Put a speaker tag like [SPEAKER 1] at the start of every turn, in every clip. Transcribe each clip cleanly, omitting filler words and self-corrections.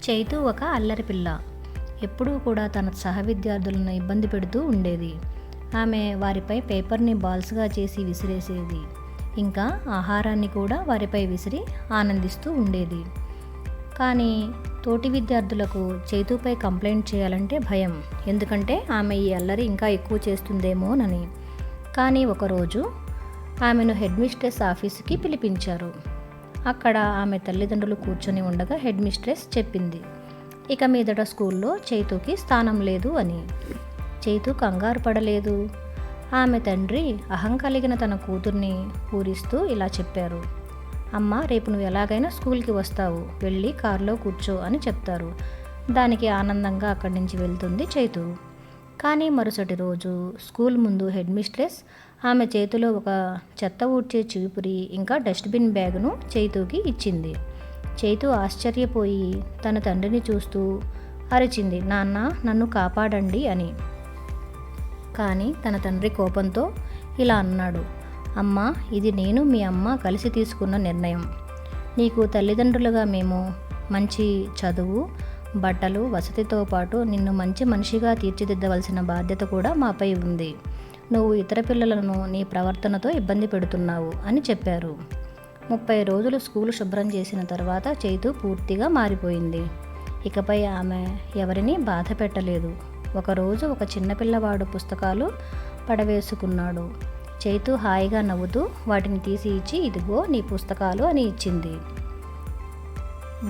[SPEAKER 1] చైతు ఒక అల్లరి పిల్ల. ఎప్పుడూ కూడా తన సహవిద్యార్థులను ఇబ్బంది పెడుతూ ఉండేది. ఆమె వారిపై పేపర్ని బాల్స్గా చేసి విసిరేసేది. ఇంకా ఆహారాన్ని కూడా వారిపై విసిరి ఆనందిస్తూ ఉండేది. కానీ తోటి విద్యార్థులకు చైతుపై కంప్లైంట్ చేయాలంటే భయం. ఎందుకంటే ఆమె ఈ అల్లరి ఇంకా ఎక్కువ చేస్తుందేమోనని. కానీ ఒకరోజు ఆమెను హెడ్ మిస్ట్రెస్ ఆఫీసుకి పిలిపించారు. అక్కడ ఆమె తల్లిదండ్రులు కూర్చొని ఉండగా హెడ్ మిస్ట్రెస్ చెప్పింది, ఇక మీదట స్కూల్లో చైతుకి స్థానం లేదు అని. చైతు కంగారు పడలేదు. ఆమె తండ్రి అహం కలిగిన తన కూతుర్ని పూరిస్తూ ఇలా చెప్పారు, అమ్మ, రేపు నువ్వు ఎలాగైనా స్కూల్కి వస్తావు, వెళ్ళి కారులో కూర్చో అని చెప్తారు. దానికి ఆనందంగా అక్కడి నుంచి వెళ్తుంది చైతు. కానీ మరుసటి రోజు స్కూల్ ముందు హెడ్ మిస్ట్రెస్ ఆమె చేతిలో ఒక చెత్త ఊడ్చే చీపురి ఇంకా డస్ట్బిన్ బ్యాగును చైతుకి ఇచ్చింది. చైతు ఆశ్చర్యపోయి తన తండ్రిని చూస్తూ అరిచింది, నాన్న, నన్ను కాపాడండి అని. కానీ తన తండ్రి కోపంతో ఇలా అన్నాడు, అమ్మ, ఇది నేను మీ అమ్మ కలిసి తీసుకున్న నిర్ణయం. నీకు తల్లిదండ్రులుగా మేము మంచి చదువు, బట్టలు, వసతితో పాటు నిన్ను మంచి మనిషిగా తీర్చిదిద్దవలసిన బాధ్యత కూడా మాపై ఉంది. నువ్వు ఇతర పిల్లలను నీ ప్రవర్తనతో ఇబ్బంది పెడుతున్నావు అని చెప్పారు. 30 రోజులు స్కూలు శుభ్రం చేసిన తర్వాత చైతు పూర్తిగా మారిపోయింది. ఇకపై ఆమె ఎవరిని బాధ పెట్టలేదు. ఒకరోజు ఒక చిన్నపిల్లవాడు పుస్తకాలు పడవేసుకున్నాడు. చైతు హాయిగా నవ్వుతూ వాటిని తీసి ఇచ్చి, ఇదిగో నీ పుస్తకాలు అని ఇచ్చింది.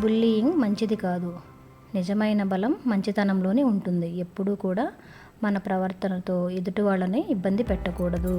[SPEAKER 1] బుల్లీయింగ్ మంచిది కాదు. నిజమైన బలం మంచితనంలోనే ఉంటుంది. ఎప్పుడూ కూడా మన ప్రవర్తనతో ఎదుటి వాళ్ళని ఇబ్బంది పెట్టకూడదు.